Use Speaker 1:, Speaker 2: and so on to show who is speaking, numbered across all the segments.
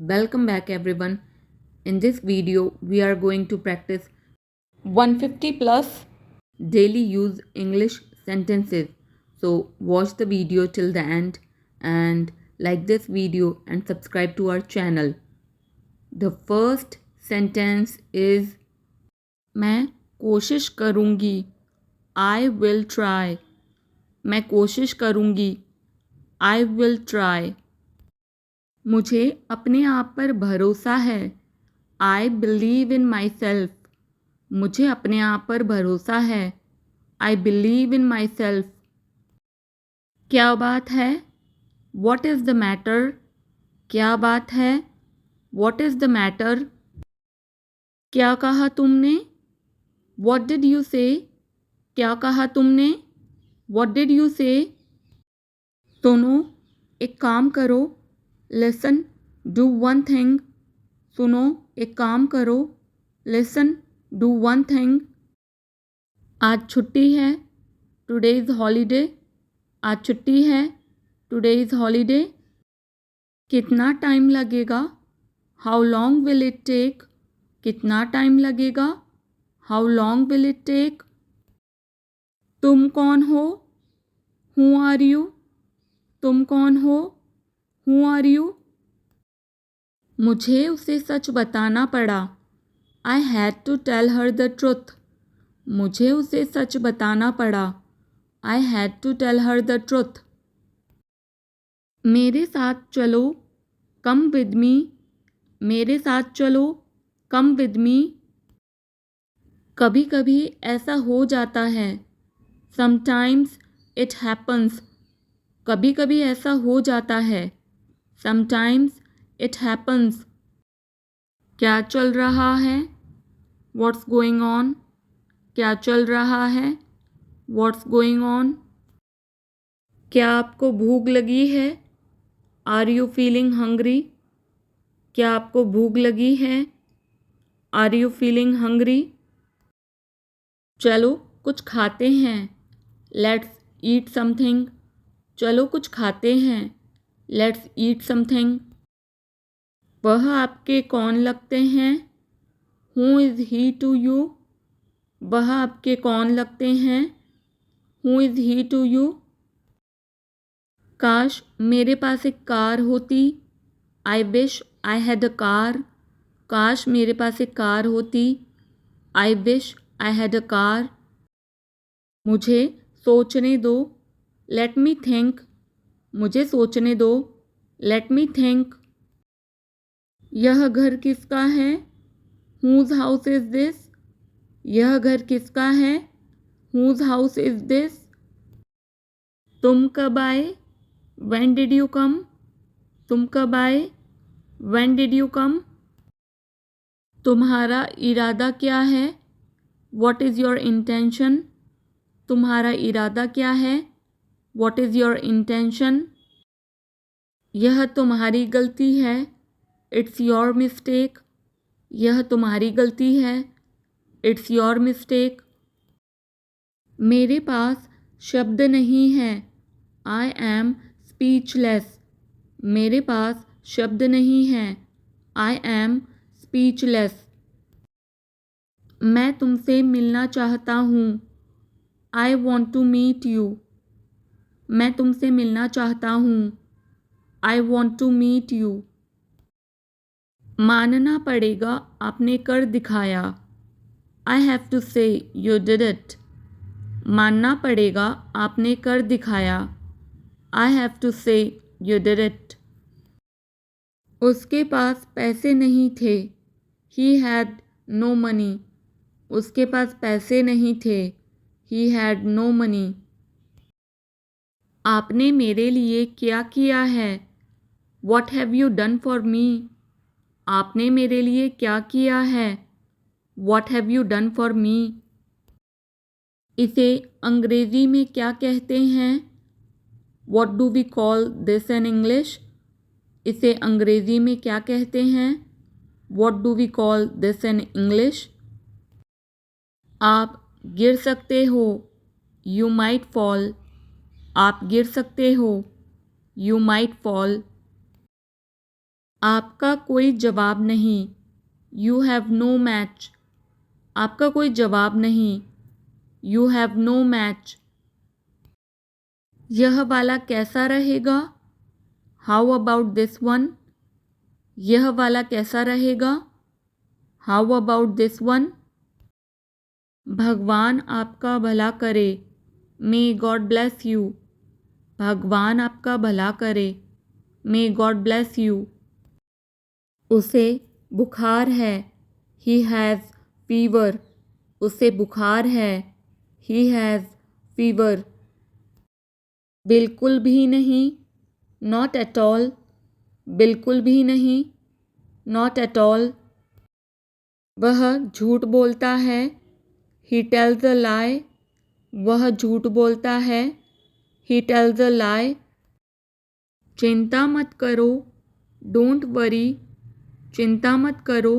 Speaker 1: Welcome back everyone. In this video, we are going to practice 150 plus daily use English sentences. So watch the video till the end and like this video and subscribe to our channel. The first sentence is मैं कोशिश करूँगी. I will try. मैं कोशिश करूँगी. I will try. मुझे अपने आप पर भरोसा है. I believe in myself. मुझे अपने आप पर भरोसा है. I believe in myself. क्या बात है? What is the matter? क्या बात है? What is the matter? क्या कहा तुमने? What did you say? क्या कहा तुमने? What did you say? सुनो, एक काम करो. Listen, do one thing. सुनो, एक काम करो. Listen, do one thing. आज छुट्टी है. Today is holiday. आज छुट्टी है. Today is holiday. कितना टाइम लगेगा? How long will it take? कितना टाइम लगेगा? How long will it take? तुम कौन हो? Who are you? तुम कौन हो? Who are you? मुझे उसे सच बताना पड़ा. I had to tell her the truth. मुझे उसे सच बताना पड़ा. I had to tell her the truth. मेरे साथ चलो. Come with me. मेरे साथ चलो. Come with me. कभी कभी ऐसा हो जाता है. Sometimes it happens. कभी कभी ऐसा हो जाता है. Sometimes it happens. क्या चल रहा है? What's going on? क्या चल रहा है? What's going on? क्या आपको भूख लगी है? Are you feeling hungry? क्या आपको भूख लगी है? Are you feeling hungry? चलो कुछ खाते हैं. Let's eat something. चलो कुछ खाते हैं. Let's eat something. वह आपके कौन लगते हैं? Who is he to you? वह आपके कौन लगते हैं? Who is he to you? काश मेरे पास एक कार होती. I wish I had a car. काश मेरे पास एक कार होती. I wish I had a car. मुझे सोचने दो. Let me think. मुझे सोचने दो. Let me think. यह घर किसका है? Whose house is this? यह घर किसका है? Whose house is this? तुम कब आए? When did you come? तुम कब आए? When did you come? तुम्हारा इरादा क्या है? What is your intention? तुम्हारा इरादा क्या है? What is your intention? यह तुम्हारी गलती है. It's your mistake. यह तुम्हारी गलती है. It's your mistake. मेरे पास शब्द नहीं है. I am speechless. मेरे पास शब्द नहीं है. I am speechless. मैं तुमसे मिलना चाहता हूँ. I want to meet you. मैं तुमसे मिलना चाहता हूँ. I want to meet you. मानना पड़ेगा आपने कर दिखाया. I have to say you did it. मानना पड़ेगा आपने कर दिखाया. I have to say you did it. उसके पास पैसे नहीं थे. He had no money. उसके पास पैसे नहीं थे. He had no money. आपने मेरे लिए क्या किया है? What have you done for me? आपने मेरे लिए क्या किया है? What have you done for me? इसे अंग्रेजी में क्या कहते हैं? What do we call this in English? इसे अंग्रेजी में क्या कहते हैं? What do we call this in English? आप गिर सकते हो. You might fall. आप गिर सकते हो. You might fall. आपका कोई जवाब नहीं। You have no match. आपका कोई जवाब नहीं। You have no match. यह वाला कैसा रहेगा? How about this one? यह वाला कैसा रहेगा? How about this one? भगवान आपका भला करे। May God bless you. भगवान आपका भला करे। May God bless you. उसे बुखार है। He has fever. उसे बुखार है। He has fever. बिल्कुल भी नहीं। Not at all. बिल्कुल भी नहीं। Not at all. वह झूठ बोलता है। ही टेल्स अ लाई। वह झूठ बोलता है। ही टेल्स अ लाई। चिंता मत करो। Don't worry. चिंता मत करो।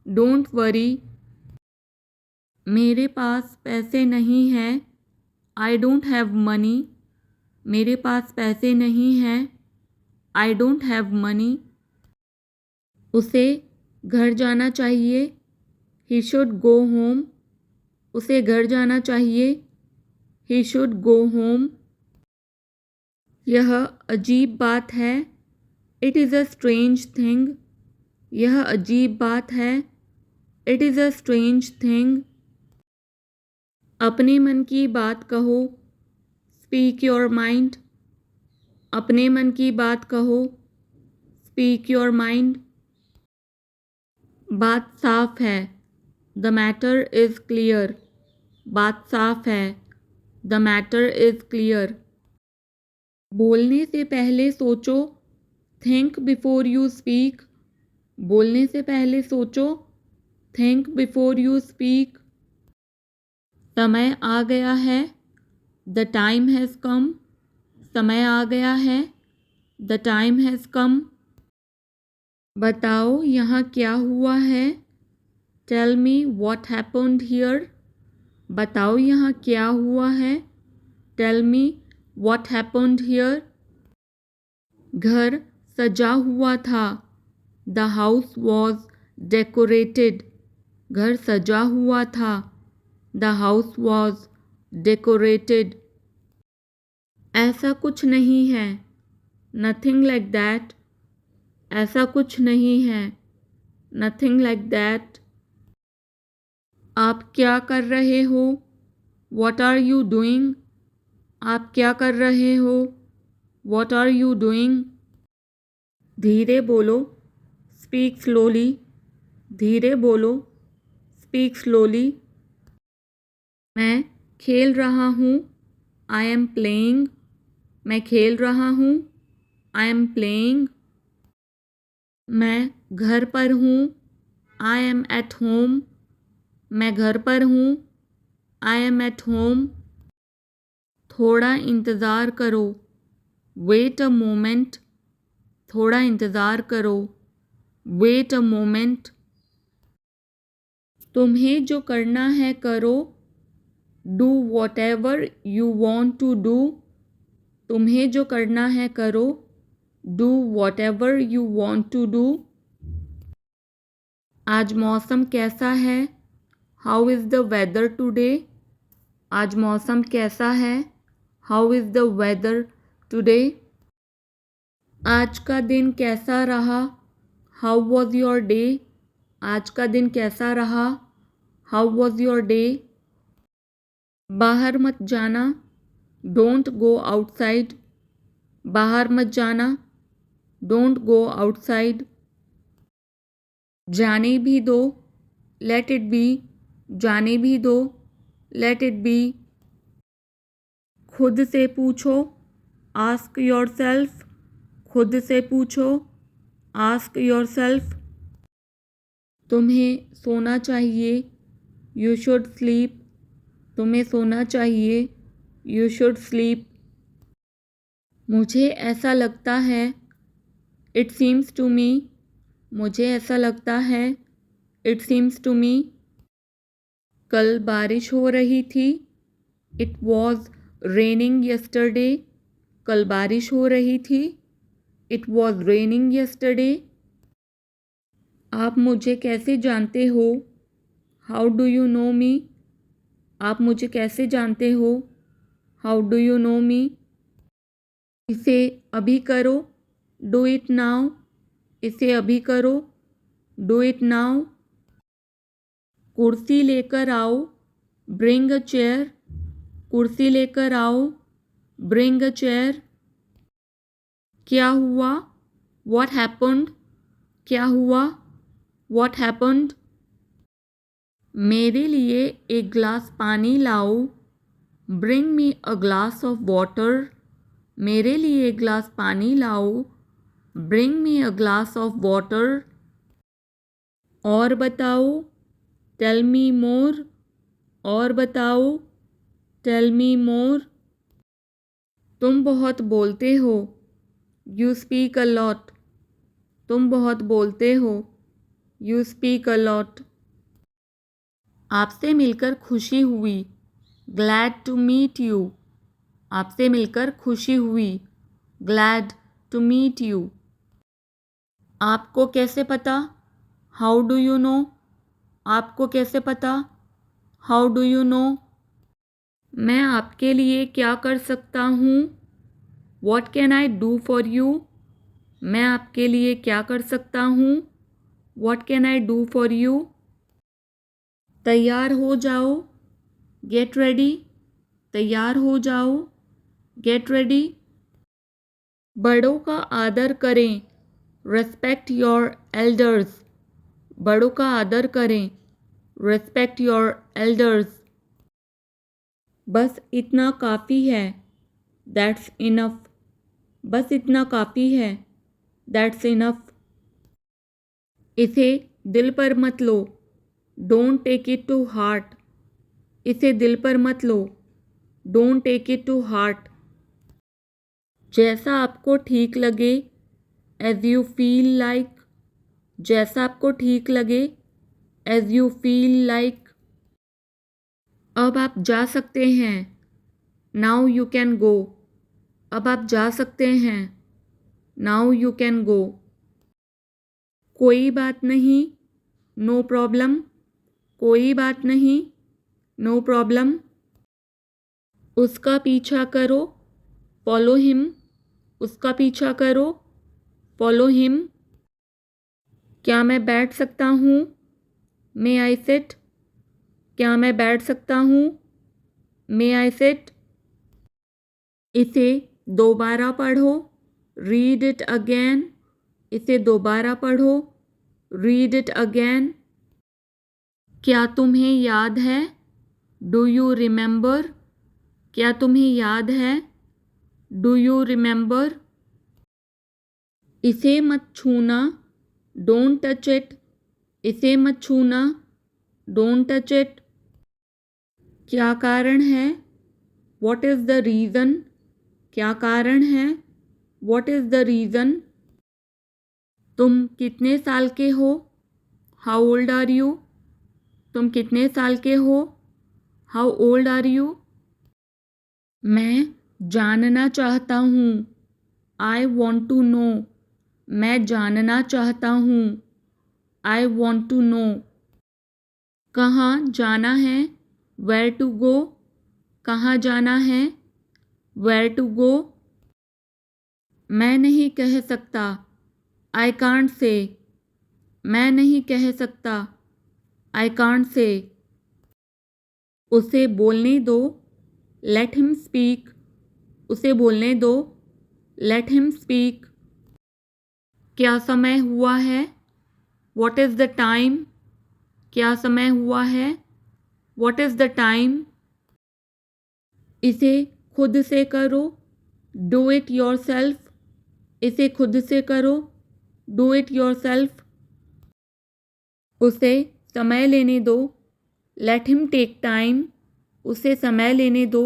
Speaker 1: Don't worry. मेरे पास पैसे नहीं हैं। I don't have money. मेरे पास पैसे नहीं हैं। I don't have money. उसे घर जाना चाहिए। He should go home. उसे घर जाना चाहिए। He should go home. यह अजीब बात है। It is a strange thing. यह अजीब बात है। It is a strange thing. अपने मन की बात कहो। Speak your mind. अपने मन की बात कहो। Speak your mind. बात साफ है। The matter is clear. बात साफ है। The matter is clear. बोलने से पहले सोचो। Think before you speak. बोलने से पहले सोचो। Think before you speak. समय आ गया है। The time has come. समय आ गया है। The time has come. बताओ यहाँ क्या हुआ है। Tell me what happened here. बताओ यहाँ क्या हुआ है। Tell me what happened here. घर सजा हुआ था। The house was decorated. घर सजा हुआ था। The house was decorated. ऐसा कुछ नहीं है। Nothing like that. ऐसा कुछ नहीं है। Nothing like that. आप क्या कर रहे हो? What are you doing? आप क्या कर रहे हो? What are you doing? धीरे बोलो। Speak slowly. धीरे बोलो। Speak slowly. मैं खेल रहा हूँ। I am playing. मैं खेल रहा हूँ। I am playing. मैं घर पर हूँ। I am at home. मैं घर पर हूँ। I am at home. थोड़ा इंतज़ार करो। Wait a moment. थोड़ा इंतज़ार करो। Wait a moment. तुम्हें जो करना है करो। Do whatever you want to do. तुम्हें जो करना है करो। Do whatever you want to do. आज मौसम कैसा है? How is the weather today? आज मौसम कैसा है? How is the weather today? आज का दिन कैसा रहा? How was your day? आज का दिन कैसा रहा? How was your day? बाहर मत जाना। Don't go outside. बाहर मत जाना। Don't go outside. जाने भी दो। Let it be. जाने भी दो। Let it be. खुद से पूछो। Ask your self. खुद से पूछो। Ask yourself. तुम्हें सोना चाहिए। You should sleep. तुम्हें सोना चाहिए। You should sleep. मुझे ऐसा लगता है। It seems to me. मुझे ऐसा लगता है। It seems to me. कल बारिश हो रही थी। It was raining yesterday. कल बारिश हो रही थी। It was raining yesterday. आप मुझे कैसे जानते हो? How do you know me? आप मुझे कैसे जानते हो? हाउ डू यू नो मी? इसे अभी करो, डू इट नाउ। इसे अभी करो, डू इट नाउ। कुर्सी लेकर आओ, ब्रिंग अ चेयर। कुर्सी लेकर आओ, ब्रिंग अ चेयर। क्या हुआ? What happened? क्या हुआ? What happened? मेरे लिए एक ग्लास पानी लाओ, bring me a glass of water. मेरे लिए एक ग्लास पानी लाओ, bring me a glass of water. और बताओ, टेल मी मोर। और बताओ, टेल मी मोर। तुम बहुत बोलते हो, यू स्पीक अ लॉट। तुम बहुत बोलते हो, यू स्पीक अ लॉट। आपसे मिलकर खुशी हुई, ग्लैड टू मीट यू। आपसे मिलकर खुशी हुई, ग्लैड टू मीट यू। आपको कैसे पता? How do you no? आपको कैसे पता? How do you no? मैं आपके लिए क्या कर सकता हूँ? What can I do for you? मैं आपके लिए क्या कर सकता हूँ? What can I do for you? तैयार हो जाओ, गेट रेडी। तैयार हो जाओ, गेट रेडी। बड़ों का आदर करें, रेस्पेक्ट योर एल्डर्स। बड़ों का आदर करें, रेस्पेक्ट योर एल्डर्स। बस इतना काफ़ी है, दैट्स इनफ। बस इतना काफ़ी है, दैट्स इनफ। इसे दिल पर मत लो, don't take it to heart. इसे दिल पर मत लो, don't take it to heart. जैसा आपको ठीक लगे, एज यू फील लाइक। जैसा आपको ठीक लगे, एज यू फील लाइक। अब आप जा सकते हैं, नाउ यू कैन गो। अब आप जा सकते हैं, नाउ यू कैन गो। कोई बात नहीं, नो प्रॉब्लम। कोई बात नहीं, नो प्रॉब्लम। उसका पीछा करो, फॉलो हिम। उसका पीछा करो, फॉलो हिम। क्या मैं बैठ सकता हूँ? मे आई सिट। क्या मैं बैठ सकता हूँ? मे आई सिट। इसे दोबारा पढ़ो, रीड इट अगेन। इसे दोबारा पढ़ो, रीड इट अगेन। क्या तुम्हें याद है? Do you remember? क्या तुम्हें याद है? Do you remember? इसे मत छूना, डोंट टच इट। इसे मत छूना, डोंट टच इट। क्या कारण है? What is the reason? क्या कारण है? What is the reason? तुम कितने साल के हो? How old are you? तुम कितने साल के हो? How old are you? मैं जानना चाहता हूँ, आई वॉन्ट टू नो। मैं जानना चाहता हूँ, आई वॉन्ट टू नो। कहाँ जाना है? Where to go. कहाँ जाना है? Where to go. मैं नहीं कह सकता, आई कांट से। मैं नहीं कह सकता, आई कांट से। उसे बोलने दो, लेट हिम स्पीक। उसे बोलने दो, लेट हिम स्पीक। क्या समय हुआ है? What is the time? क्या समय हुआ है? What is the time? इसे खुद से करो, डू इट योर सेल्फ। इसे खुद से करो, डू इट योर सेल्फ। उसे समय लेने दो, लेट हिम टेक टाइम। उसे समय लेने दो,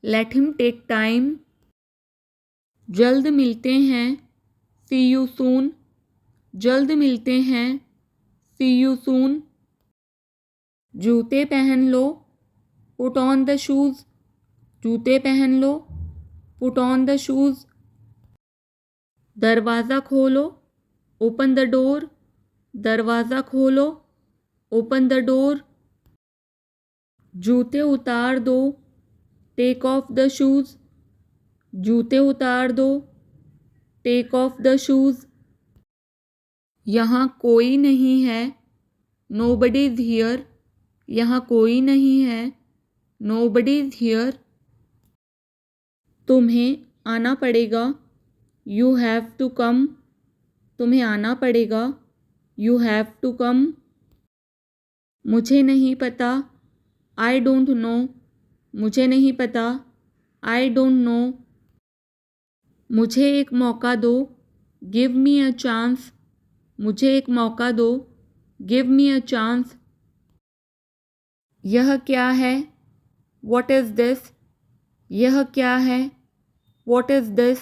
Speaker 1: लेट हिम टेक टाइम। जल्द मिलते हैं, सी यू सून। जल्द मिलते हैं, सी यू सून। जूते पहन लो, पुट ऑन द शूज़। जूते पहन लो, पुट ऑन द शूज़। दरवाज़ा खोलो, ओपन द डोर। दरवाज़ा खोलो, ओपन द डोर। जूते उतार दो, टेक ऑफ द शूज़। जूते उतार दो, टेक ऑफ द शूज़। यहाँ कोई नहीं है, नोबडी इज़ हियर। यहाँ कोई नहीं है, नोबडी इज़ हियर। तुम्हें आना पड़ेगा, यू हैव टू कम। तुम्हें आना पड़ेगा, यू हैव टू कम। मुझे नहीं पता, आई डोंट नो। मुझे नहीं पता, आई डोंट नो। मुझे एक मौका दो, गिव मी अ चांस। मुझे एक मौका दो, गिव मी अ चांस। यह क्या है, व्हाट इज़ दिस। यह क्या है, व्हाट इज़ दिस।